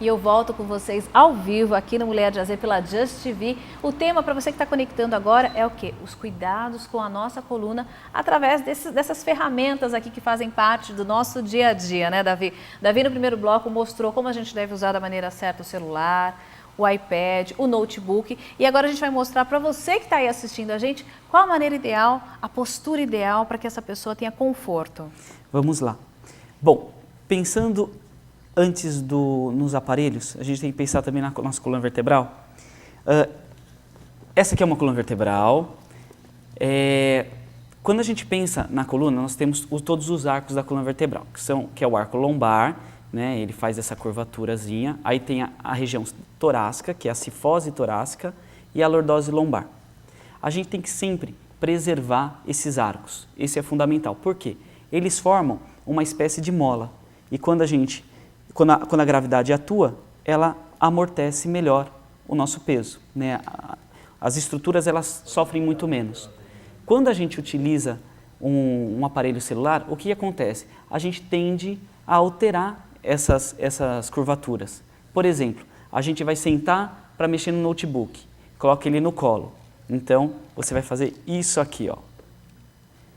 e eu volto com vocês ao vivo aqui no Mulher de AZ pela Just TV. O tema para você que está conectando agora é o quê? Os cuidados com a nossa coluna através dessas ferramentas aqui que fazem parte do nosso dia a dia, né, Davi? Davi no primeiro bloco mostrou como a gente deve usar da maneira certa o celular, o iPad, o notebook, e agora a gente vai mostrar para você que está aí assistindo a gente qual a maneira ideal, a postura ideal para que essa pessoa tenha conforto. Vamos lá. Bom, pensando antes nos aparelhos, a gente tem que pensar também na nossa coluna vertebral. Essa aqui é uma coluna vertebral. Quando a gente pensa na coluna, nós temos todos os arcos da coluna vertebral, que é o arco lombar, né? Ele faz essa curvaturazinha. Aí tem a região torácica, que é a cifose torácica, e a lordose lombar. A gente tem que sempre preservar esses arcos. Esse é fundamental. Por quê? Eles formam uma espécie de mola. E quando a gravidade atua, ela amortece melhor o nosso peso, né? As estruturas elas sofrem muito menos. Quando a gente utiliza um aparelho celular, o que acontece? A gente tende a alterar essas curvaturas. Por exemplo, a gente vai sentar para mexer no notebook, coloca ele no colo. Então, você vai fazer isso aqui, ó.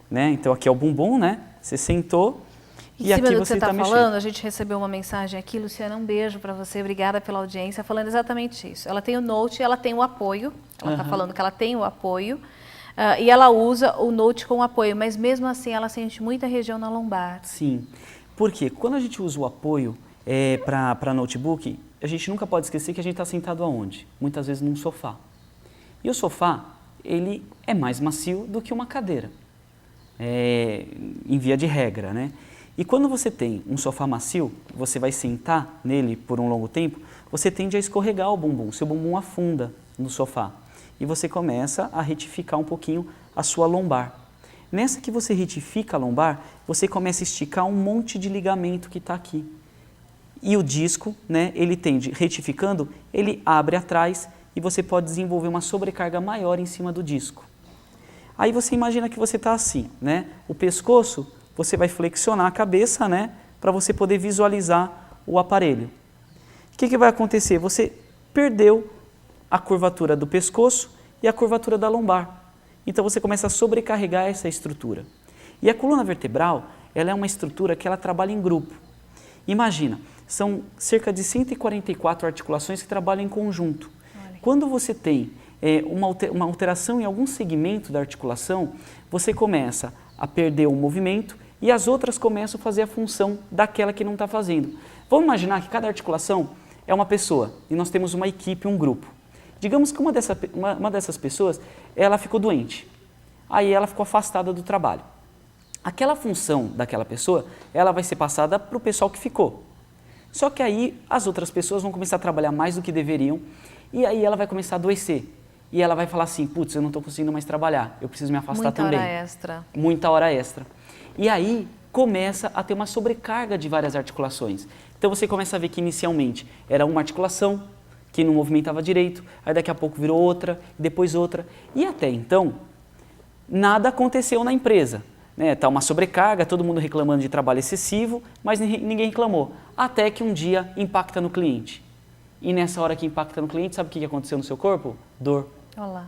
Né? Então, aqui é o bumbum, né? Você sentou e aqui você está mexendo. Falando, a gente recebeu uma mensagem aqui, Luciana, um beijo para você, obrigada pela audiência, falando exatamente isso. Ela tem o Note, ela tem o apoio, ela está falando que ela tem o apoio, e ela usa o Note com apoio, mas mesmo assim ela sente muita região na lombar. Sim. Por quê? Quando a gente usa o apoio para notebook, a gente nunca pode esquecer que a gente está sentado aonde? Muitas vezes num sofá. E o sofá, ele é mais macio do que uma cadeira, em via de regra, né? E quando você tem um sofá macio, você vai sentar nele por um longo tempo, você tende a escorregar o bumbum, seu bumbum afunda no sofá. E você começa a retificar um pouquinho a sua lombar. Nessa que você retifica a lombar, você começa a esticar um monte de ligamento que está aqui. E o disco, né, ele tende, retificando, ele abre atrás e você pode desenvolver uma sobrecarga maior em cima do disco. Aí você imagina que você está assim, né? O pescoço, você vai flexionar a cabeça, né, para você poder visualizar o aparelho. O que vai acontecer? Você perdeu a curvatura do pescoço e a curvatura da lombar. Então você começa a sobrecarregar essa estrutura. E a coluna vertebral, ela é uma estrutura que ela trabalha em grupo. Imagina, são cerca de 144 articulações que trabalham em conjunto. Olha. Quando você tem uma alteração em algum segmento da articulação, você começa a perder o movimento e as outras começam a fazer a função daquela que não está fazendo. Vamos imaginar que cada articulação é uma pessoa e nós temos uma equipe, um grupo. Digamos que uma dessas pessoas, ela ficou doente, aí ela ficou afastada do trabalho. Aquela função daquela pessoa, ela vai ser passada para o pessoal que ficou. Só que aí as outras pessoas vão começar a trabalhar mais do que deveriam e aí ela vai começar a adoecer. E ela vai falar assim, putz, eu não estou conseguindo mais trabalhar, eu preciso me afastar também. Muita hora extra. Muita hora extra. E aí começa a ter uma sobrecarga de várias articulações. Então você começa a ver que inicialmente era uma articulação, que não movimentava direito, aí daqui a pouco virou outra, depois outra. E até então, nada aconteceu na empresa. Né? Tá uma sobrecarga, todo mundo reclamando de trabalho excessivo, mas ninguém reclamou. Até que um dia impacta no cliente. E nessa hora que impacta no cliente, sabe o que aconteceu no seu corpo? Dor. Olá.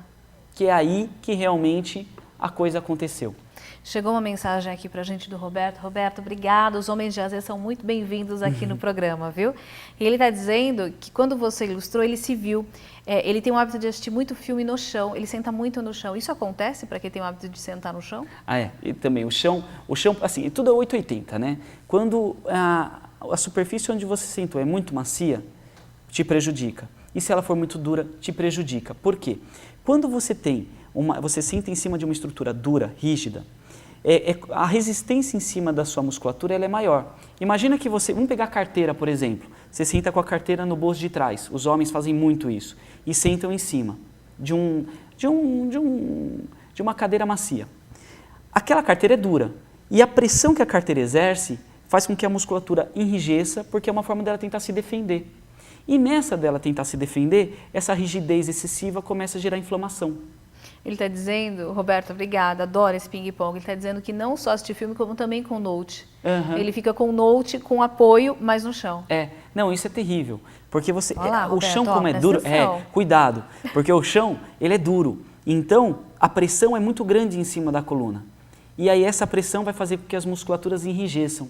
Que é aí que realmente a coisa aconteceu. Chegou uma mensagem aqui pra gente do Roberto. Roberto, obrigado. Os homens de AZ são muito bem-vindos aqui no programa, viu? E ele está dizendo que quando você ilustrou, ele se viu. Ele tem o hábito de assistir muito filme no chão, ele senta muito no chão. Isso acontece para quem tem o hábito de sentar no chão? E também o chão, assim, tudo é 880, né? Quando a superfície onde você sentou é muito macia, te prejudica. E se ela for muito dura, te prejudica. Por quê? Quando você você senta em cima de uma estrutura dura, rígida, a resistência em cima da sua musculatura ela é maior. Imagina que vamos pegar a carteira, por exemplo. Você senta com a carteira no bolso de trás. Os homens fazem muito isso. E sentam em cima de uma cadeira macia. Aquela carteira é dura. E a pressão que a carteira exerce faz com que a musculatura enrijeça, porque é uma forma dela tentar se defender. E nessa dela tentar se defender, essa rigidez excessiva começa a gerar inflamação. Ele está dizendo, Roberto, obrigada, adoro esse ping-pong. Ele está dizendo que não só assistir filme, como também com note. Ele fica com note, com apoio, mas no chão. Não, isso é terrível. Porque você, Olá, o Roberto, chão como é duro, cuidado, porque o chão, ele é duro. Então, a pressão é muito grande em cima da coluna. E aí essa pressão vai fazer com que as musculaturas enrijeçam.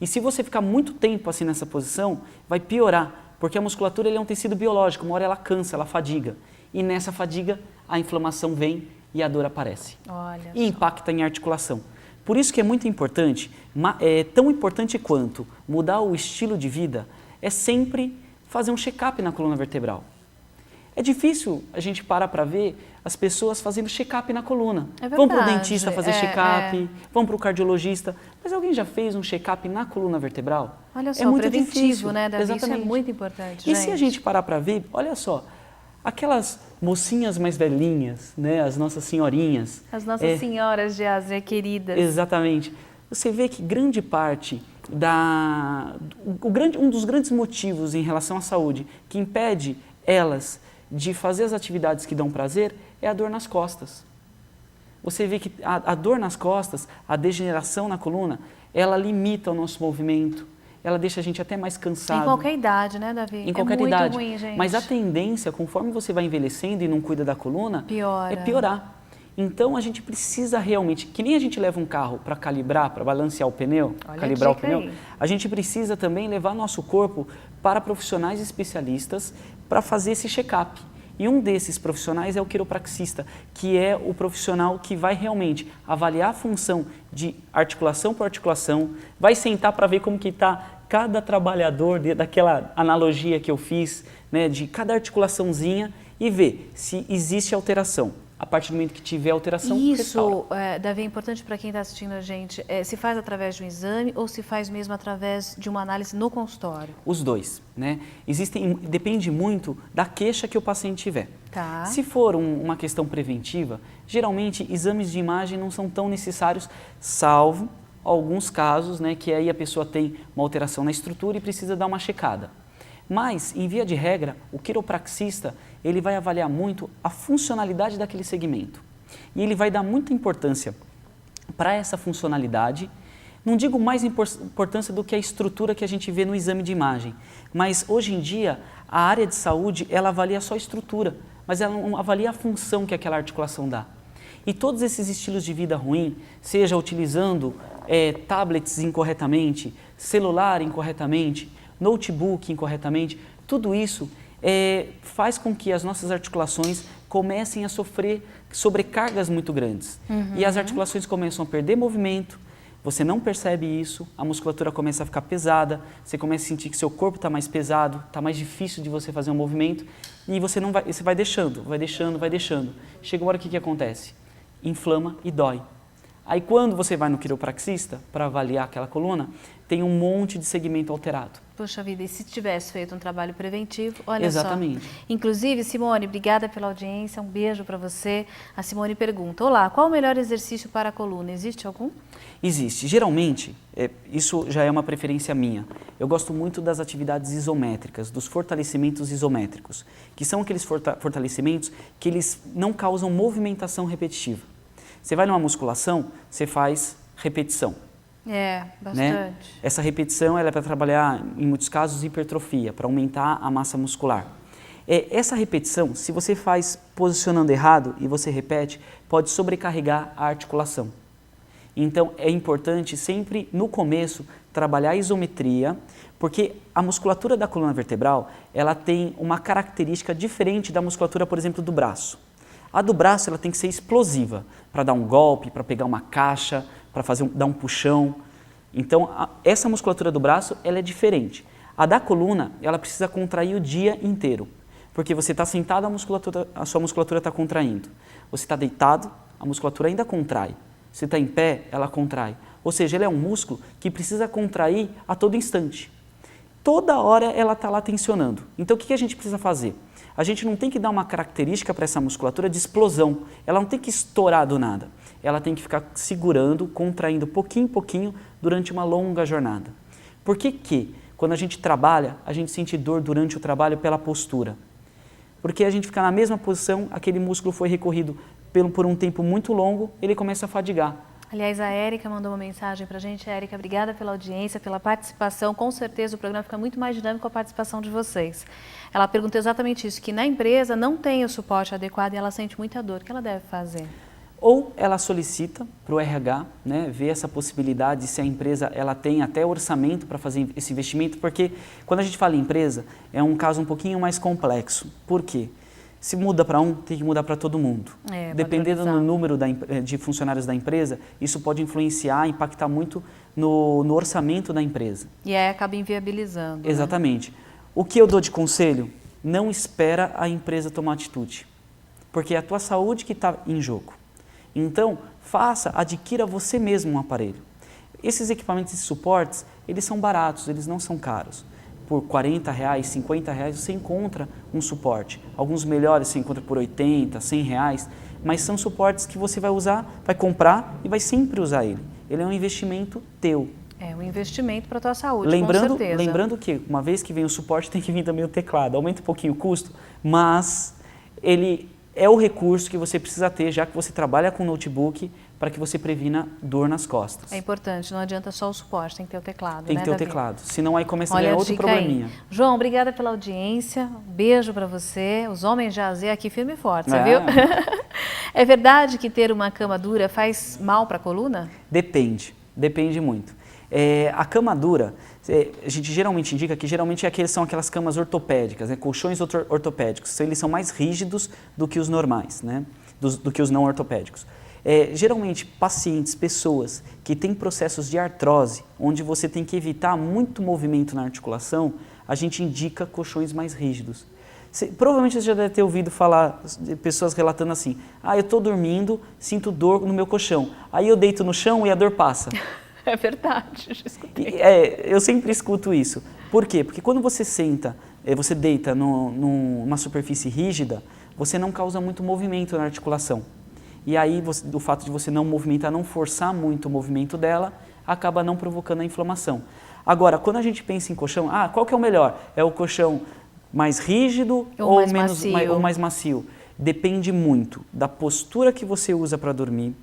E se você ficar muito tempo assim nessa posição, vai piorar, porque a musculatura ele é um tecido biológico, uma hora ela cansa, ela fadiga. E nessa fadiga, a inflamação vem e a dor aparece. Olha e impacta em articulação. Por isso que é muito importante, tão importante quanto mudar o estilo de vida, é sempre fazer um check-up na coluna vertebral. É difícil a gente parar para ver as pessoas fazendo check-up na coluna. Vão para o dentista fazer check-up, vão para o cardiologista. Mas alguém já fez um check-up na coluna vertebral? Olha só, é muito preventivo, difícil, né, Davi? Exatamente. Isso é muito importante, E se a gente parar para ver, olha só, aquelas mocinhas mais velhinhas, né, as nossas senhorinhas. As nossas senhoras de Ásia queridas. Exatamente. Você vê que grande parte um dos grandes motivos em relação à saúde que impede elas de fazer as atividades que dão prazer é a dor nas costas. Você vê que a dor nas costas, a degeneração na coluna, ela limita o nosso movimento, ela deixa a gente até mais cansado. Em qualquer idade, né, Davi? Em qualquer idade. Muito ruim, gente. Mas a tendência, conforme você vai envelhecendo e não cuida da coluna, é piorar. Então a gente precisa realmente, que nem a gente leva um carro para calibrar, para balancear o pneu, calibrar o pneu, a gente precisa também levar nosso corpo para profissionais especialistas para fazer esse check-up. E um desses profissionais é o quiropraxista, que é o profissional que vai realmente avaliar a função de articulação por articulação, vai sentar para ver como que está cada trabalhador, daquela analogia que eu fiz, né, de cada articulaçãozinha e ver se existe alteração. A partir do momento que tiver alteração, isso, Davi, é importante para quem está assistindo a gente. Se faz através de um exame ou se faz mesmo através de uma análise no consultório? Os dois, né? Depende muito da queixa que o paciente tiver. Tá. Se for uma questão preventiva, geralmente exames de imagem não são tão necessários, salvo alguns casos, né, que aí a pessoa tem uma alteração na estrutura e precisa dar uma checada. Mas, em via de regra, o quiropraxista ele vai avaliar muito a funcionalidade daquele segmento. E ele vai dar muita importância para essa funcionalidade. Não digo mais importância do que a estrutura que a gente vê no exame de imagem, mas hoje em dia a área de saúde ela avalia só a estrutura, mas ela não avalia a função que aquela articulação dá. E todos esses estilos de vida ruim, seja utilizando tablets incorretamente, celular incorretamente, notebook incorretamente, tudo isso faz com que as nossas articulações comecem a sofrer sobrecargas muito grandes. E as articulações começam a perder movimento, você não percebe isso, a musculatura começa a ficar pesada, você começa a sentir que seu corpo está mais pesado, está mais difícil de você fazer um movimento e você vai deixando, vai deixando. Chega uma hora que acontece? Inflama e dói. Aí quando você vai no quiropraxista para avaliar aquela coluna, tem um monte de segmento alterado. Poxa vida, e se tivesse feito um trabalho preventivo, olha Exatamente. só. Inclusive, Simone, obrigada pela audiência, um beijo para você. A Simone pergunta, olá, qual o melhor exercício para a coluna? Existe algum? Existe. Geralmente, isso já é uma preferência minha. Eu gosto muito das atividades isométricas, dos fortalecimentos isométricos, que são aqueles fortalecimentos que eles não causam movimentação repetitiva. Você vai numa musculação, você faz repetição. Bastante. Né? Essa repetição ela é para trabalhar, em muitos casos, hipertrofia, para aumentar a massa muscular. Essa repetição, se você faz posicionando errado e você repete, pode sobrecarregar a articulação. Então, é importante sempre, no começo, trabalhar a isometria, porque a musculatura da coluna vertebral, ela tem uma característica diferente da musculatura, por exemplo, do braço. A do braço ela tem que ser explosiva, para dar um golpe, para pegar uma caixa, para dar um puxão. Então, essa musculatura do braço ela é diferente. A da coluna, ela precisa contrair o dia inteiro, porque você está sentado, a sua musculatura está contraindo. Você está deitado, a musculatura ainda contrai. Você está em pé, ela contrai. Ou seja, ele é um músculo que precisa contrair a todo instante. Toda hora ela está lá tensionando. Então, o que a gente precisa fazer? A gente não tem que dar uma característica para essa musculatura de explosão. Ela não tem que estourar do nada. Ela tem que ficar segurando, contraindo pouquinho em pouquinho durante uma longa jornada. Por que quando a gente trabalha, a gente sente dor durante o trabalho pela postura? Porque a gente fica na mesma posição, aquele músculo foi recorrido por um tempo muito longo, ele começa a fadigar. Aliás, a Érica mandou uma mensagem para a gente. Érica, obrigada pela audiência, pela participação. Com certeza o programa fica muito mais dinâmico com a participação de vocês. Ela perguntou exatamente isso, que na empresa não tem o suporte adequado e ela sente muita dor. O que ela deve fazer? Ou ela solicita para o RH, né, ver essa possibilidade, se a empresa ela tem até orçamento para fazer esse investimento, porque quando a gente fala em empresa, é um caso um pouquinho mais complexo. Por quê? Se muda para um, tem que mudar para todo mundo. Dependendo do número de funcionários da empresa, isso pode influenciar, impactar muito no orçamento da empresa. E aí acaba inviabilizando. Exatamente. Né? O que eu dou de conselho? Não espera a empresa tomar atitude, porque é a tua saúde que está em jogo. Então, adquira você mesmo um aparelho. Esses equipamentos de suportes, eles são baratos, eles não são caros. Por R$40, R$50 você encontra um suporte. Alguns melhores você encontra por R$80, R$100, mas são suportes que você vai usar, vai comprar e vai sempre usar ele. Ele é um investimento teu. É um investimento para a tua saúde, com certeza. Lembrando que, uma vez que vem o suporte, tem que vir também o teclado. Aumenta um pouquinho o custo, mas ele é o recurso que você precisa ter, já que você trabalha com notebook, para que você previna dor nas costas. É importante, não adianta só o suporte, tem que ter o teclado, Tem que ter o teclado, senão aí começa a ganhar outro probleminha. Aí. João, obrigada pela audiência, um beijo para você, os homens de AZ aqui firme e forte, você viu? É verdade que ter uma cama dura faz mal para a coluna? Depende muito. A cama dura, a gente geralmente indica que são aquelas camas ortopédicas, né? Colchões ortopédicos, eles são mais rígidos do que os normais, né? do que os não ortopédicos. Geralmente, pacientes, pessoas que têm processos de artrose, onde você tem que evitar muito movimento na articulação, a gente indica colchões mais rígidos. Provavelmente você já deve ter ouvido falar de pessoas relatando assim, eu estou dormindo, sinto dor no meu colchão, aí eu deito no chão e a dor passa. É verdade, já escutei. Eu sempre escuto isso. Por quê? Porque quando você você deita numa superfície rígida, você não causa muito movimento na articulação. E aí, o fato de você não movimentar, não forçar muito o movimento dela, acaba não provocando a inflamação. Agora, quando a gente pensa em colchão, qual que é o melhor? É o colchão mais rígido ou mais macio? Depende muito da postura que você usa para dormir,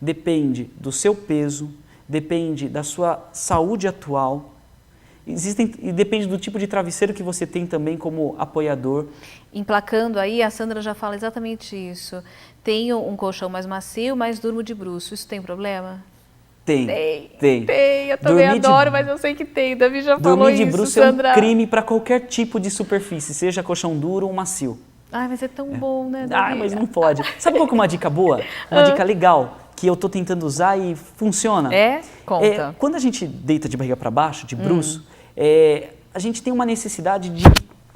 depende do seu peso, depende da sua saúde atual, e depende do tipo de travesseiro que você tem também como apoiador. Emplacando aí, a Sandra já fala exatamente isso. Tenho um colchão mais macio, mas durmo de bruço. Isso tem problema? Tem. Eu também adoro, mas eu sei que tem. Davi já falou isso, Dormir de bruço Sandra. É um crime para qualquer tipo de superfície, seja colchão duro ou macio. Mas é tão bom, né, Davi? Mas não pode. Sabe qual que é uma dica boa? Uma dica legal, que eu estou tentando usar e funciona. Conta. Quando a gente deita de barriga para baixo, de bruço, a gente tem uma necessidade de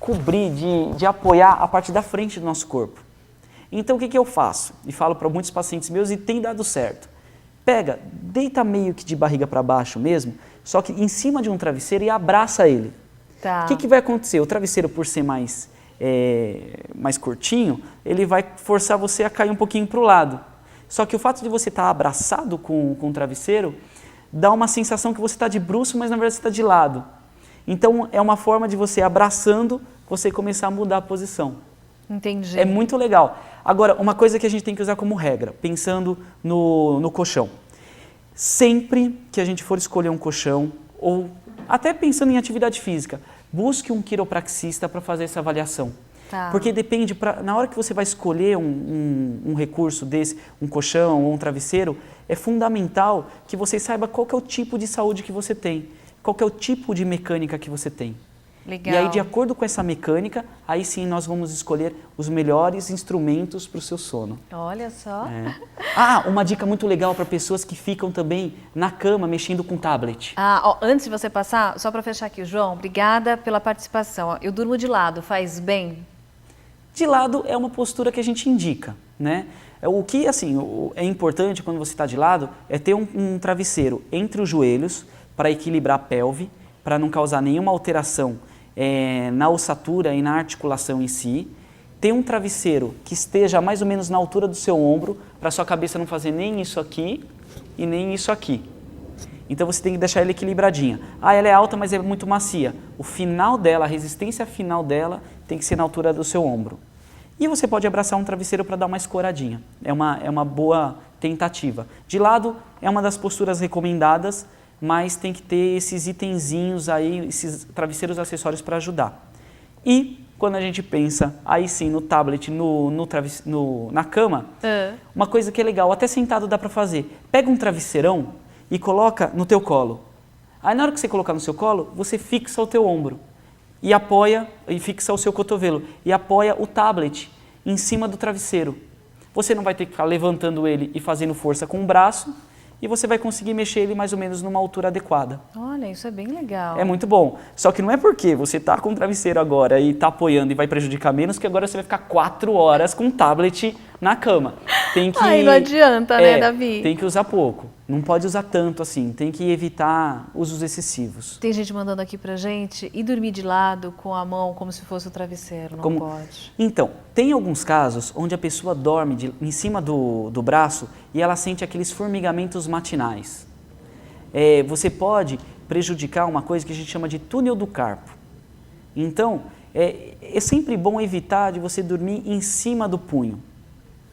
cobrir, de apoiar a parte da frente do nosso corpo. Então, o que eu faço? E falo para muitos pacientes meus e tem dado certo. Deita meio que de barriga para baixo mesmo, só que em cima de um travesseiro e abraça ele. Tá. O que vai acontecer? O travesseiro, por ser mais curtinho, ele vai forçar você a cair um pouquinho para o lado. Só que o fato de você estar abraçado com o travesseiro dá uma sensação que você está de bruço, mas na verdade você está de lado. Então, é uma forma de você abraçando, você começar a mudar a posição. Entendi. É muito legal. Agora, uma coisa que a gente tem que usar como regra, pensando no colchão. Sempre que a gente for escolher um colchão, ou até pensando em atividade física, busque um quiropraxista para fazer essa avaliação. Tá. Porque depende, na hora que você vai escolher um recurso desse, um colchão ou um travesseiro, é fundamental que você saiba qual que é o tipo de saúde que você tem, qual que é o tipo de mecânica que você tem. Legal. E aí, de acordo com essa mecânica, aí sim nós vamos escolher os melhores instrumentos para o seu sono. Olha só. Uma dica muito legal para pessoas que ficam também na cama mexendo com tablet. Antes de você passar, só para fechar aqui, João, obrigada pela participação. Eu durmo de lado, faz bem? De lado é uma postura que a gente indica, né? O que, assim, é importante quando você está de lado é ter um travesseiro entre os joelhos para equilibrar a pelve, para não causar nenhuma alteração na ossatura e na articulação em si. Ter um travesseiro que esteja mais ou menos na altura do seu ombro, para sua cabeça não fazer nem isso aqui e nem isso aqui. Então você tem que deixar ela equilibradinha. Ela é alta, mas é muito macia. O final dela, a resistência final dela, tem que ser na altura do seu ombro. E você pode abraçar um travesseiro para dar uma escoradinha. É uma boa tentativa. De lado é uma das posturas recomendadas, mas tem que ter esses itenzinhos aí, esses travesseiros acessórios para ajudar. E quando a gente pensa aí sim no tablet, na cama, uma coisa que é legal, até sentado dá para fazer. Pega um travesseirão e coloca no teu colo. Aí na hora que você colocar no seu colo, você fixa o teu ombro e apoia, e fixa o seu cotovelo, e apoia o tablet em cima do travesseiro. Você não vai ter que ficar levantando ele e fazendo força com o braço, e você vai conseguir mexer ele mais ou menos numa altura adequada. Olha, isso é bem legal. É muito bom. Só que não é porque você está com o travesseiro agora e está apoiando e vai prejudicar menos, que agora você vai ficar 4 horas com o tablet na cama. Tem que, Aí não adianta, né, Davi? Tem que usar pouco. Não pode usar tanto assim. Tem que evitar usos excessivos. Tem gente mandando aqui pra gente e dormir de lado com a mão como se fosse o travesseiro. Não pode. Então, tem alguns casos onde a pessoa dorme em cima do braço e ela sente aqueles formigamentos matinais. Você pode prejudicar uma coisa que a gente chama de túnel do carpo. Então, é sempre bom evitar de você dormir em cima do punho,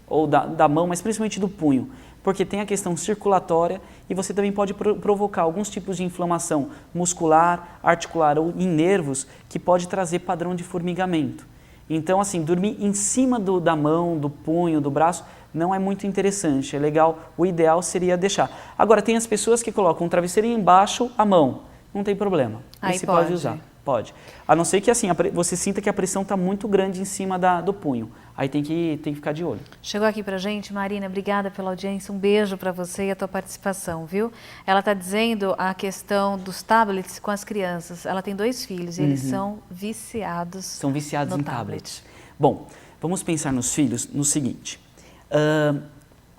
ou da mão, mas principalmente do punho, porque tem a questão circulatória e você também pode provocar alguns tipos de inflamação muscular, articular ou em nervos que pode trazer padrão de formigamento. Então, assim, dormir em cima da mão, do punho, do braço, não é muito interessante, é legal, o ideal seria deixar. Agora, tem as pessoas que colocam um travesseiro embaixo, a mão, não tem problema, aí você pode usar. Pode. A não ser que assim, você sinta que a pressão está muito grande em cima do punho. Aí tem que ficar de olho. Chegou aqui pra gente, Marina, obrigada pela audiência, um beijo para você e a tua participação, viu? Ela está dizendo a questão dos tablets com as crianças. Ela tem 2 filhos e eles são viciados. São viciados no em tablets. Bom, vamos pensar nos filhos no seguinte.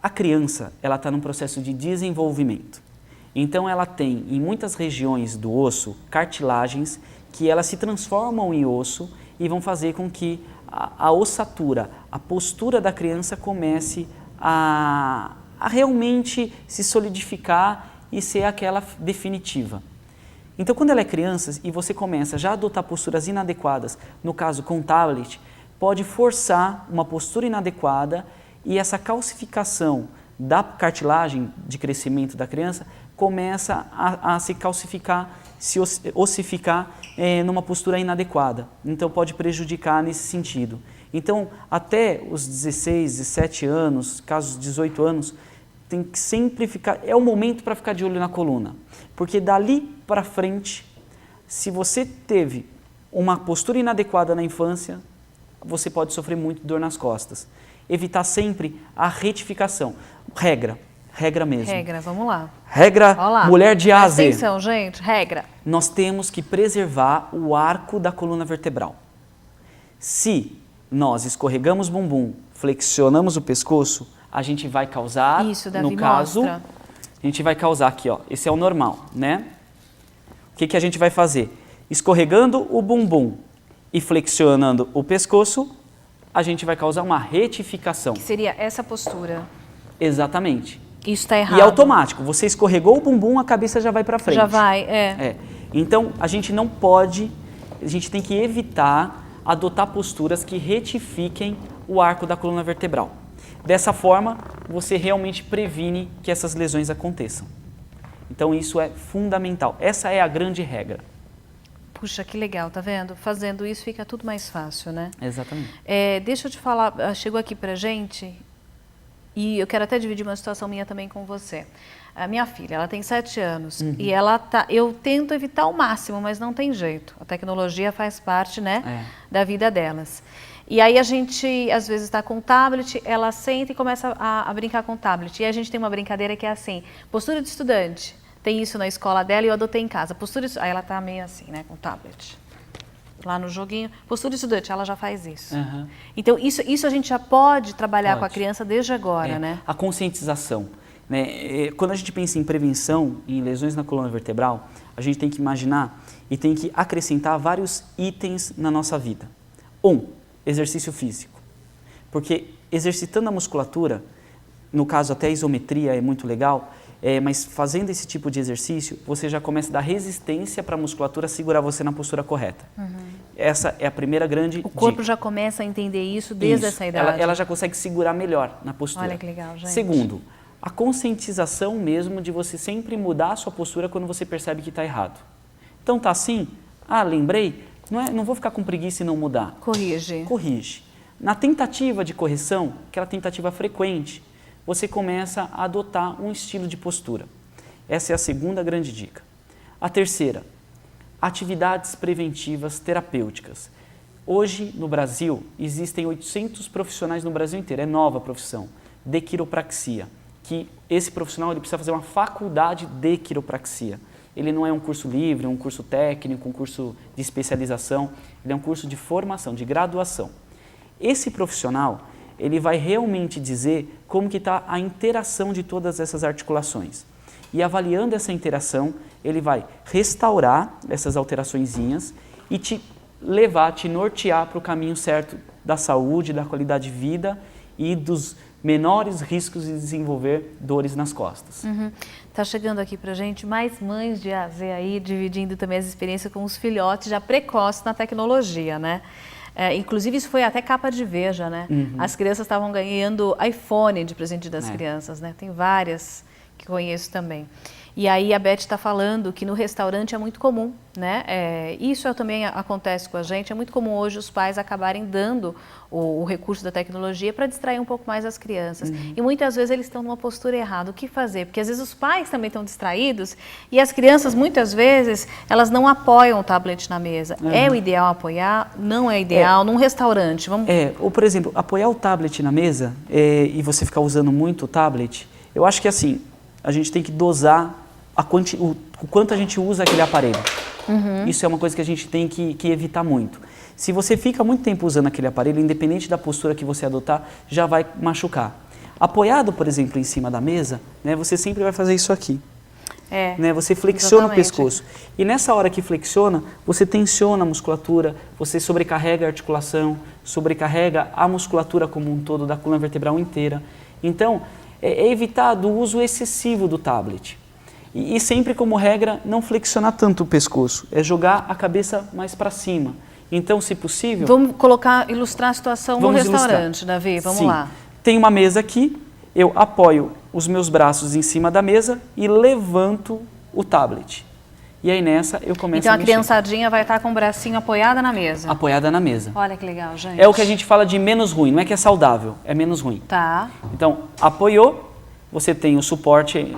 A criança, ela está num processo de desenvolvimento. Então ela tem, em muitas regiões do osso, cartilagens que elas se transformam em osso e vão fazer com que a ossatura, a postura da criança comece a realmente se solidificar e ser aquela definitiva. Então, quando ela é criança e você começa já a adotar posturas inadequadas, no caso com tablet, pode forçar uma postura inadequada e essa calcificação da cartilagem de crescimento da criança começa a se calcificar, se ossificar numa postura inadequada. Então pode prejudicar nesse sentido. Então até os 16, 17 anos, casos 18 anos, tem que sempre ficar, é o momento para ficar de olho na coluna. Porque dali para frente, se você teve uma postura inadequada na infância, você pode sofrer muito dor nas costas. Evitar sempre a retificação. Regra mesmo. Regra, vamos lá. Regra, mulher de A a Z. Atenção, gente, regra. Nós temos que preservar o arco da coluna vertebral. Se nós escorregamos o bumbum, flexionamos o pescoço, a gente vai causar, isso, Davi, no caso, mostra. A gente vai causar aqui, ó, esse é o normal, né? O que a gente vai fazer? Escorregando o bumbum e flexionando o pescoço, a gente vai causar uma retificação. Que seria essa postura. Exatamente. Isso está errado. E é automático. Você escorregou o bumbum, a cabeça já vai para frente. Já vai, Então, a gente não pode, a gente tem que evitar adotar posturas que retifiquem o arco da coluna vertebral. Dessa forma, você realmente previne que essas lesões aconteçam. Então, isso é fundamental. Essa é a grande regra. Puxa, que legal, tá vendo? Fazendo isso fica tudo mais fácil, né? Exatamente. Deixa eu te falar, chegou aqui pra gente, e eu quero até dividir uma situação minha também com você. A minha filha, ela tem 7 anos, e eu tento evitar ao máximo, mas não tem jeito. A tecnologia faz parte, né, da vida delas. E aí a gente, às vezes, está com o tablet, ela senta e começa a brincar com o tablet. E a gente tem uma brincadeira que é assim, postura de estudante. Tem isso na escola dela e eu adotei em casa. Postura de... Aí ela tá meio assim, né, com o tablet. Lá no joguinho. Postura de estudante, ela já faz isso. Então, isso a gente já pode trabalhar com a criança desde agora, né? A conscientização. Né? Quando a gente pensa em prevenção, em lesões na coluna vertebral, a gente tem que imaginar e tem que acrescentar vários itens na nossa vida. Exercício físico. Porque exercitando a musculatura, no caso até a isometria é muito legal, mas fazendo esse tipo de exercício, você já começa a dar resistência para a musculatura segurar você na postura correta. essa é a primeira grande dica. O corpo já começa a entender isso desde essa idade. Ela já consegue segurar melhor na postura. Olha que legal, gente. Segundo, a conscientização mesmo de você sempre mudar a sua postura quando você percebe que está errado. Então tá assim, lembrei, não vou ficar com preguiça e não mudar. Corrige. Corrige. Na tentativa de correção, aquela tentativa frequente, você começa a adotar um estilo de postura. Essa é a segunda grande dica. A terceira, atividades preventivas terapêuticas. Hoje, no Brasil, existem 800 profissionais no Brasil inteiro, é nova profissão, de quiropraxia, que esse profissional ele precisa fazer uma faculdade de quiropraxia. Ele não é um curso livre, um curso técnico, um curso de especialização, ele é um curso de formação, de graduação. Esse profissional, ele vai realmente dizer como que está a interação de todas essas articulações. E avaliando essa interação, ele vai restaurar essas alteraçõezinhas e te levar, te nortear para o caminho certo da saúde, da qualidade de vida e dos menores riscos de desenvolver dores nas costas. Tá chegando aqui pra gente mais mães de AZ aí, dividindo também as experiências com os filhotes já precoces na tecnologia, né? Inclusive isso foi até capa de Veja, né? As crianças estavam ganhando iPhone de presente das crianças, né? Tem várias que conheço também. E aí a Beth está falando que no restaurante é muito comum, né? Isso também acontece com a gente, é muito comum hoje os pais acabarem dando o recurso da tecnologia para distrair um pouco mais as crianças. E muitas vezes eles estão numa postura errada. O que fazer? Porque às vezes os pais também estão distraídos e as crianças muitas vezes elas não apoiam o tablet na mesa. É o ideal apoiar? Não é ideal? Num restaurante? Ou por exemplo, apoiar o tablet na mesa e você ficar usando muito o tablet, eu acho que assim, a gente tem que dosar o quanto a gente usa aquele aparelho. Isso é uma coisa que a gente tem que evitar muito. Se você fica muito tempo usando aquele aparelho, independente da postura que você adotar, já vai machucar. Apoiado, por exemplo, em cima da mesa, né, você sempre vai fazer isso aqui. Né, você flexiona o pescoço. E nessa hora que flexiona, você tensiona a musculatura, você sobrecarrega a articulação, sobrecarrega a musculatura como um todo da coluna vertebral inteira. Então, é evitar o uso excessivo do tablet. E sempre, como regra, não flexionar tanto o pescoço, é jogar a cabeça mais para cima. Então, se possível... Vamos ilustrar a situação no restaurante, Davi, vamos lá. Tem uma mesa aqui, eu apoio os meus braços em cima da mesa e levanto o tablet. E aí nessa eu começo a mexer. Então a criançadinha vai estar com o bracinho apoiada na mesa? Apoiada na mesa. Olha que legal, gente. É o que a gente fala de menos ruim, não é que é saudável, é menos ruim. Tá. Então, apoiou. Você tem o suporte,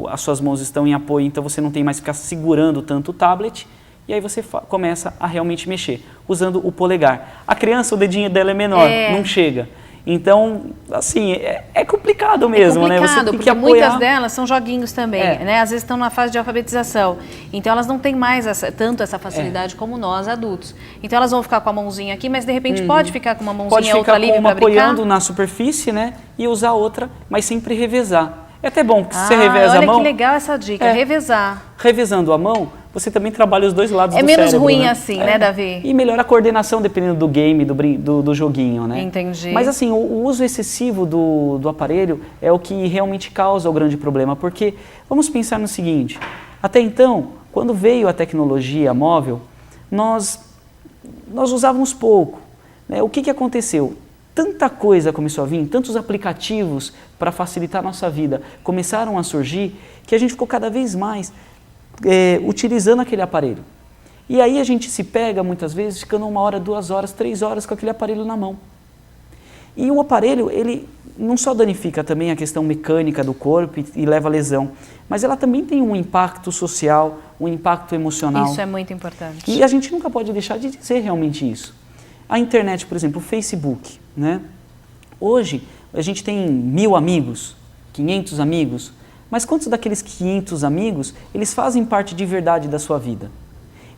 as suas mãos estão em apoio, então você não tem mais que ficar segurando tanto o tablet, e aí você começa a realmente mexer, usando o polegar. A criança, o dedinho dela é menor, não chega. Então, assim, é complicado mesmo, né? Você tem porque que apoiar. Muitas delas são joguinhos também, né? Às vezes estão na fase de alfabetização. Então, elas não têm mais tanto essa facilidade como nós, adultos. Então, elas vão ficar com a mãozinha aqui, mas de repente pode ficar com uma mãozinha outra livre para brincar. Pode ficar apoiando na superfície, né? E usar outra, mas sempre revezar. É até bom, porque se você reveza a mão... Olha que legal essa dica, revezar. Revezando a mão, você também trabalha os dois lados do cérebro. É menos ruim assim, né, Davi? E melhora a coordenação dependendo do game, do joguinho, né? Entendi. Mas assim, o uso excessivo do aparelho é o que realmente causa o grande problema, porque vamos pensar no seguinte, até então, quando veio a tecnologia móvel, nós usávamos pouco, né? O que aconteceu? Tanta coisa começou a vir, tantos aplicativos para facilitar a nossa vida começaram a surgir, que a gente ficou cada vez mais utilizando aquele aparelho. E aí a gente se pega muitas vezes ficando 1 hora, 2 horas, 3 horas com aquele aparelho na mão. E o aparelho, ele não só danifica também a questão mecânica do corpo e leva a lesão, mas ela também tem um impacto social, um impacto emocional. Isso é muito importante. E a gente nunca pode deixar de dizer realmente isso. A internet, por exemplo, o Facebook, né? Hoje a gente tem 1000 amigos, 500 amigos, mas quantos daqueles 500 amigos, eles fazem parte de verdade da sua vida?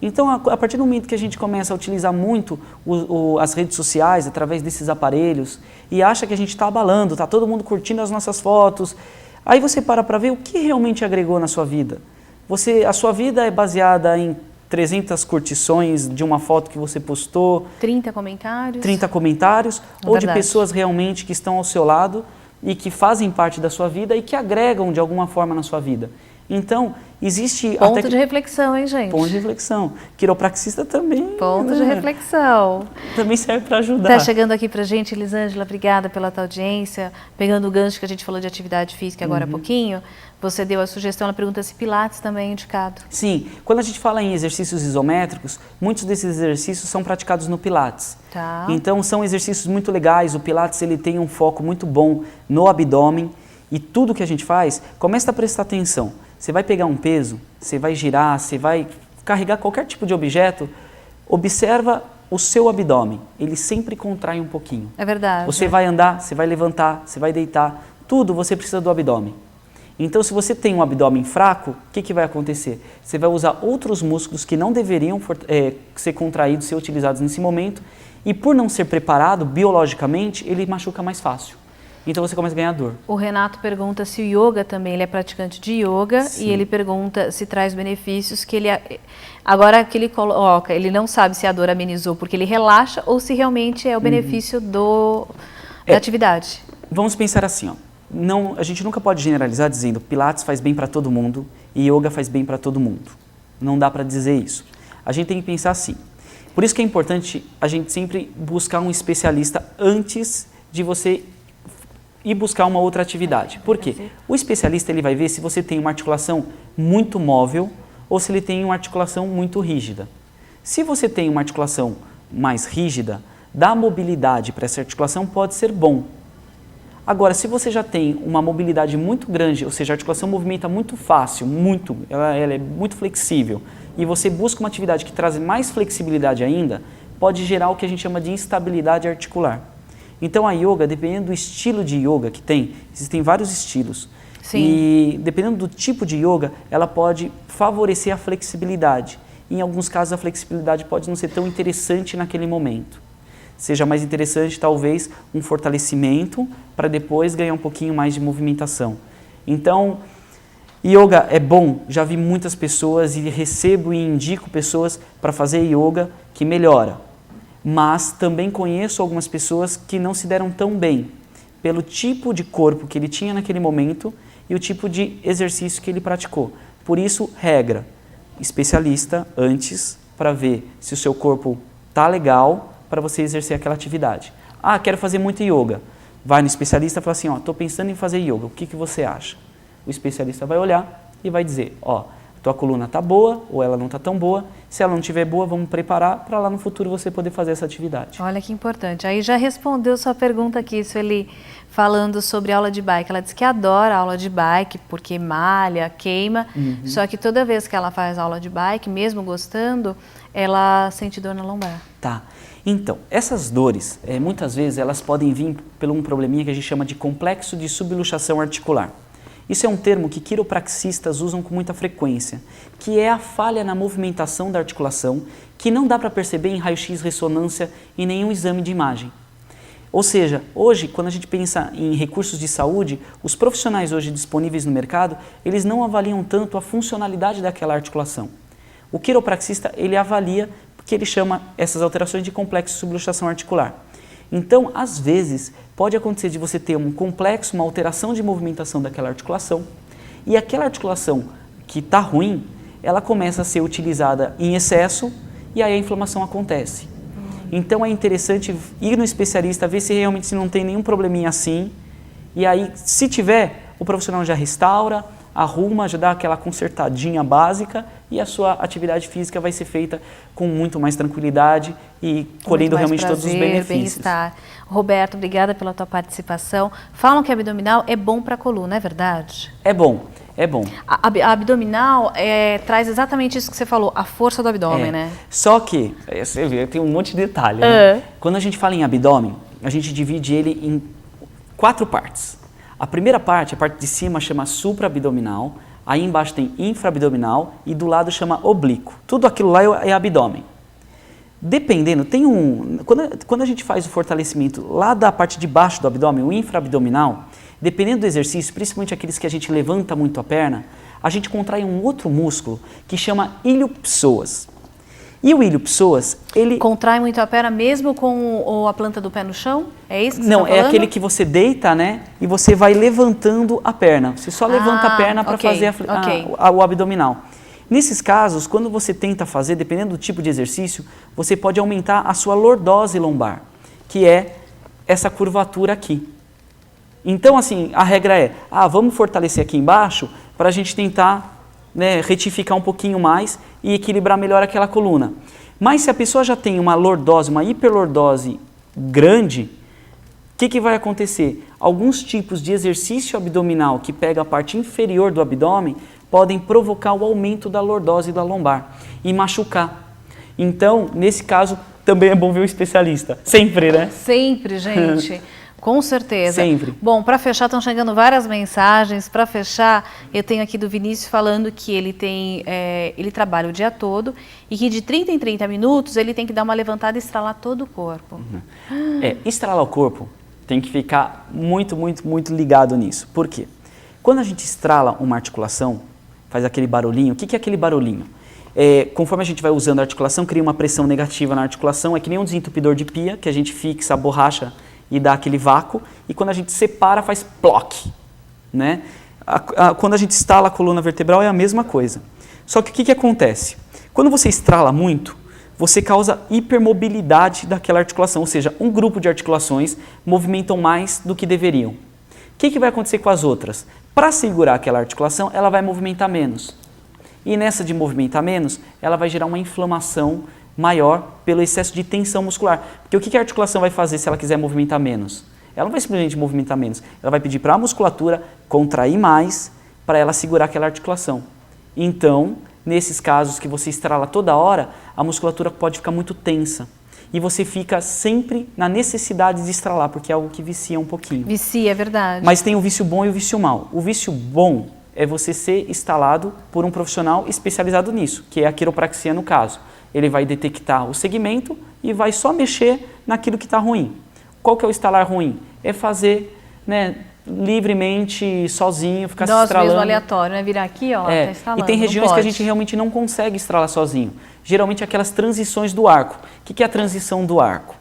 Então, a partir do momento que a gente começa a utilizar muito as redes sociais, através desses aparelhos, e acha que a gente está abalando, está todo mundo curtindo as nossas fotos, aí você para ver o que realmente agregou na sua vida. A sua vida é baseada em 300 curtições de uma foto que você postou. 30 comentários. 30 comentários, ou de pessoas realmente que estão ao seu lado e que fazem parte da sua vida e que agregam de alguma forma na sua vida. Então, existe... Ponto de reflexão, hein, gente? Ponto de reflexão. Quiropraxista também... Ponto de reflexão. Também serve para ajudar. Tá chegando aqui pra gente, Elisângela, obrigada pela tua audiência. Pegando o gancho que a gente falou de atividade física agora há pouquinho, você deu a sugestão, ela pergunta se Pilates também é indicado. Sim, quando a gente fala em exercícios isométricos, muitos desses exercícios são praticados no Pilates. Tá. Então, são exercícios muito legais, o Pilates ele tem um foco muito bom no abdômen e tudo que a gente faz, começa a prestar atenção. Você vai pegar um peso, você vai girar, você vai carregar qualquer tipo de objeto, observa o seu abdômen, ele sempre contrai um pouquinho. É verdade. Você vai andar, você vai levantar, você vai deitar, tudo você precisa do abdômen. Então, se você tem um abdômen fraco, o que vai acontecer? Você vai usar outros músculos que não deveriam ser contraídos, ser utilizados nesse momento, e por não ser preparado biologicamente, ele machuca mais fácil. Então você começa a ganhar dor. O Renato pergunta se o yoga também, ele é praticante de yoga. Sim. E ele pergunta se traz benefícios que ele... Agora que ele coloca, ele não sabe se a dor amenizou porque ele relaxa ou se realmente é o benefício da atividade. Vamos pensar assim, ó. Não, a gente nunca pode generalizar dizendo Pilates faz bem para todo mundo e Yoga faz bem para todo mundo. Não dá para dizer isso. A gente tem que pensar assim. Por isso que é importante a gente sempre buscar um especialista antes de você ir buscar uma outra atividade. Por quê? O especialista ele vai ver se você tem uma articulação muito móvel ou se ele tem uma articulação muito rígida. Se você tem uma articulação mais rígida, dar mobilidade para essa articulação pode ser bom. Agora, se você já tem uma mobilidade muito grande, ou seja, a articulação movimenta muito fácil, ela é muito flexível, e você busca uma atividade que traz mais flexibilidade ainda, pode gerar o que a gente chama de instabilidade articular. Então a yoga, dependendo do estilo de yoga que tem, existem vários estilos, Sim. E dependendo do tipo de yoga, ela pode favorecer a flexibilidade. Em alguns casos a flexibilidade pode não ser tão interessante naquele momento. Seja mais interessante, talvez, um fortalecimento para depois ganhar um pouquinho mais de movimentação. Então, yoga é bom. Já vi muitas pessoas e recebo e indico pessoas para fazer yoga que melhora. Mas também conheço algumas pessoas que não se deram tão bem pelo tipo de corpo que ele tinha naquele momento e o tipo de exercício que ele praticou. Por isso, regra, especialista antes para ver se o seu corpo está legal para você exercer aquela atividade. Ah, quero fazer muito yoga. Vai no especialista e fala assim, ó, estou pensando em fazer yoga, o que você acha? O especialista vai olhar e vai dizer, ó, tua coluna está boa ou ela não está tão boa. Se ela não estiver boa, vamos preparar para lá no futuro você poder fazer essa atividade. Olha que importante. Aí já respondeu sua pergunta aqui, Sueli, falando sobre aula de bike. Ela disse que adora aula de bike porque malha, queima, só que toda vez que ela faz aula de bike, mesmo gostando, ela sente dor na lombar. Tá. Então, essas dores, muitas vezes, elas podem vir por um probleminha que a gente chama de complexo de subluxação articular. Isso é um termo que quiropraxistas usam com muita frequência, que é a falha na movimentação da articulação que não dá para perceber em raio-x, ressonância e nenhum exame de imagem. Ou seja, hoje, quando a gente pensa em recursos de saúde, os profissionais hoje disponíveis no mercado, eles não avaliam tanto a funcionalidade daquela articulação. O quiropraxista, ele avalia que ele chama essas alterações de complexo de subluxação articular. Então, às vezes, pode acontecer de você ter um complexo, uma alteração de movimentação daquela articulação, e aquela articulação que está ruim, ela começa a ser utilizada em excesso, e aí a inflamação acontece. Então é interessante ir no especialista, ver se realmente não tem nenhum probleminha assim, e aí, se tiver, o profissional já restaura, arruma, já dá aquela consertadinha básica e a sua atividade física vai ser feita com muito mais tranquilidade e colhendo realmente todos os benefícios. Bem-estar. Roberto, obrigada pela tua participação. Falam que abdominal é bom para a coluna, é verdade? É bom, é bom. A abdominal traz exatamente isso que você falou, a força do abdômen, né? Só que, você vê, tem um monte de detalhe, né? Quando a gente fala em abdômen, a gente divide ele em 4 partes. A primeira parte, a parte de cima, chama supraabdominal, aí embaixo tem infraabdominal e do lado chama oblíquo. Tudo aquilo lá é abdômen. Dependendo, quando a gente faz o fortalecimento lá da parte de baixo do abdômen, o infraabdominal, dependendo do exercício, principalmente aqueles que a gente levanta muito a perna, a gente contrai um outro músculo que chama ilho-psoas. E o ilho psoas, ele... Contrai muito a perna mesmo com a planta do pé no chão? É isso que você Não, tá falando? é aquele que você deita, né? E você vai levantando a perna. Você só levanta a perna para fazer o abdominal. Nesses casos, quando você tenta fazer, dependendo do tipo de exercício, você pode aumentar a sua lordose lombar, que é essa curvatura aqui. Então, assim, a regra é, vamos fortalecer aqui embaixo para a gente tentar, né, retificar um pouquinho mais e equilibrar melhor aquela coluna. Mas se a pessoa já tem uma lordose, uma hiperlordose grande, o que vai acontecer? Alguns tipos de exercício abdominal que pega a parte inferior do abdômen podem provocar o aumento da lordose da lombar e machucar. Então, nesse caso, também é bom ver um especialista. Sempre, né? Sempre, gente. Com certeza. Sempre. Bom, para fechar, estão chegando várias mensagens. Para fechar, eu tenho aqui do Vinícius falando que ele trabalha o dia todo e que de 30 em 30 minutos ele tem que dar uma levantada e estralar todo o corpo. Estralar o corpo tem que ficar muito, muito, muito ligado nisso. Por quê? Quando a gente estrala uma articulação, faz aquele barulhinho. O que é aquele barulhinho? Conforme a gente vai usando a articulação, cria uma pressão negativa na articulação. É que nem um desentupidor de pia, que a gente fixa a borracha e dá aquele vácuo, e quando a gente separa faz ploc, né? Quando a gente estala a coluna vertebral é a mesma coisa. Só que o que acontece? Quando você estrala muito, você causa hipermobilidade daquela articulação, ou seja, um grupo de articulações movimentam mais do que deveriam. O que vai acontecer com as outras? Para segurar aquela articulação, ela vai movimentar menos. E nessa de movimentar menos, ela vai gerar uma inflamação maior pelo excesso de tensão muscular. Porque o que a articulação vai fazer se ela quiser movimentar menos? Ela não vai simplesmente movimentar menos, ela vai pedir para a musculatura contrair mais para ela segurar aquela articulação. Então, nesses casos que você estrala toda hora, a musculatura pode ficar muito tensa. E você fica sempre na necessidade de estralar, porque é algo que vicia um pouquinho. Vicia, é verdade. Mas tem o vício bom e o vício mau. O vício bom é você ser instalado por um profissional especializado nisso, que é a quiropraxia no caso. Ele vai detectar o segmento e vai só mexer naquilo que está ruim. Qual que é o estalar ruim? É fazer, né, livremente, sozinho, ficar se estralando. Mesmo aleatório, né? Virar aqui, ó, tá estalando. E tem regiões que a gente realmente não consegue estralar sozinho. Geralmente aquelas transições do arco. O que é a transição do arco?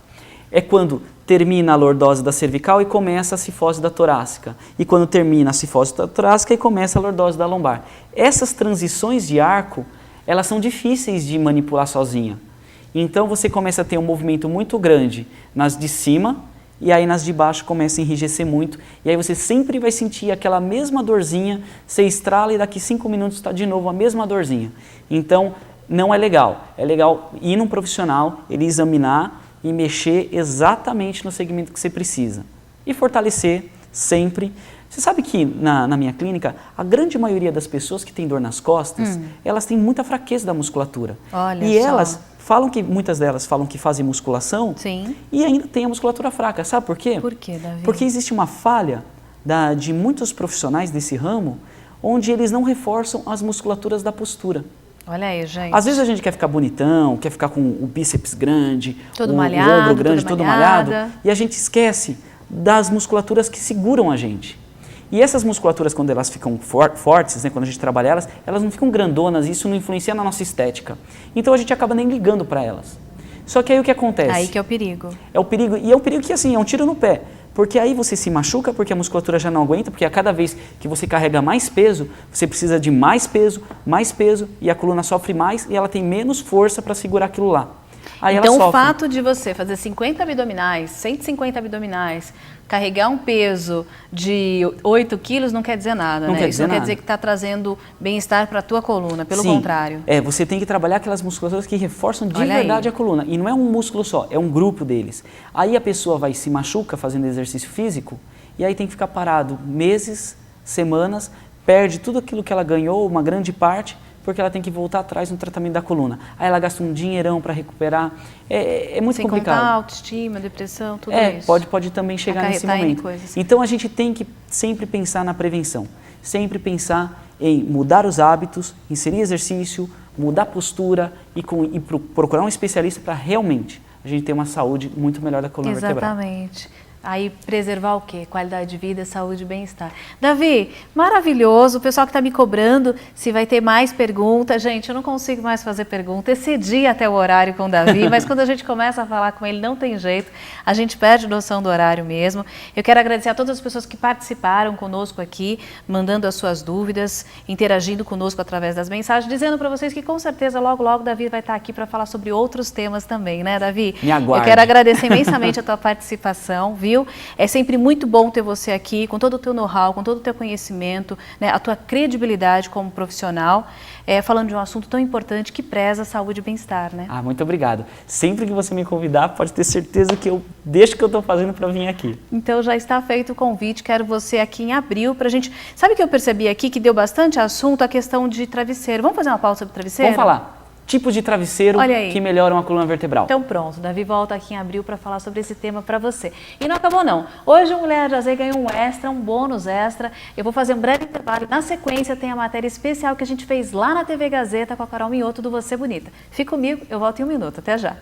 É quando termina a lordose da cervical e começa a cifose da torácica. E quando termina a cifose da torácica e começa a lordose da lombar. Essas transições de arco, elas são difíceis de manipular sozinha. Então você começa a ter um movimento muito grande nas de cima e aí nas de baixo começa a enrijecer muito. E aí você sempre vai sentir aquela mesma dorzinha, você estrala e daqui 5 minutos está de novo a mesma dorzinha. Então não é legal. É legal ir num profissional, ele examinar e mexer exatamente no segmento que você precisa. E fortalecer sempre. Você sabe que na minha clínica, a grande maioria das pessoas que tem dor nas costas, elas têm muita fraqueza da musculatura. Olha e só. elas falam que, muitas delas falam que fazem musculação. Sim. E ainda tem a musculatura fraca. Sabe por quê? Por quê, Davi? Porque existe uma falha de muitos profissionais desse ramo, onde eles não reforçam as musculaturas da postura. Olha aí, gente. Às vezes a gente quer ficar bonitão, quer ficar com o bíceps grande, todo o malhado, ombro grande, todo malhado, e a gente esquece das musculaturas que seguram a gente. E essas musculaturas, quando elas ficam fortes, né, quando a gente trabalha elas não ficam grandonas, e isso não influencia na nossa estética. Então a gente acaba nem ligando para elas. Só que aí o que acontece? Aí que é o perigo. É o perigo, e é um perigo que assim, é um tiro no pé. Porque aí você se machuca, porque a musculatura já não aguenta, porque a cada vez que você carrega mais peso, você precisa de mais peso, e a coluna sofre mais e ela tem menos força para segurar aquilo lá. Aí então ela sofre. O fato de você fazer 50 abdominais, 150 abdominais, carregar um peso de 8 quilos não quer dizer nada, né? Isso não quer dizer que está trazendo bem-estar para a tua coluna, pelo contrário. Você tem que trabalhar aquelas musculaturas que reforçam de verdade a coluna. E não é um músculo só, é um grupo deles. Aí a pessoa vai se machuca fazendo exercício físico e aí tem que ficar parado meses, semanas, perde tudo aquilo que ela ganhou, uma grande parte, porque ela tem que voltar atrás no tratamento da coluna. Aí ela gasta um dinheirão para recuperar. É muito complicado. Sem contar autoestima, depressão, tudo isso. Pode também chegar nesse momento. Então a gente tem que sempre pensar na prevenção. Sempre pensar em mudar os hábitos, inserir exercício, mudar a postura e procurar um especialista para realmente a gente ter uma saúde muito melhor da coluna vertebral. Exatamente. aí preservar o quê? Qualidade de vida, saúde e bem-estar. Davi, maravilhoso, o pessoal que está me cobrando se vai ter mais perguntas. Gente, eu não consigo mais fazer pergunta, excedi até o horário com o Davi, mas quando a gente começa a falar com ele não tem jeito, a gente perde noção do horário mesmo. Eu quero agradecer a todas as pessoas que participaram conosco aqui, mandando as suas dúvidas, interagindo conosco através das mensagens, dizendo para vocês que com certeza logo logo o Davi vai estar aqui para falar sobre outros temas também, né, Davi? Me aguarde. Eu quero agradecer imensamente a tua participação, viu? É sempre muito bom ter você aqui, com todo o teu know-how, com todo o teu conhecimento, né, a tua credibilidade como profissional, falando de um assunto tão importante que preza a saúde e bem-estar, né? Ah, muito obrigado. Sempre que você me convidar, pode ter certeza que eu deixo o que eu estou fazendo para vir aqui. Então já está feito o convite, quero você aqui em abril para a gente... Sabe o que eu percebi aqui que deu bastante assunto? A questão de travesseiro. Vamos fazer uma pauta sobre travesseiro? Vamos falar. Tipos de travesseiro que melhoram a coluna vertebral. Então pronto, Davi volta aqui em abril para falar sobre esse tema para você. E não acabou não. Hoje o Mulher de AZ ganhou um extra, um bônus extra. Eu vou fazer um breve intervalo. Na sequência tem a matéria especial que a gente fez lá na TV Gazeta com a Carol Mioto do Você Bonita. Fique comigo, eu volto em um minuto. Até já.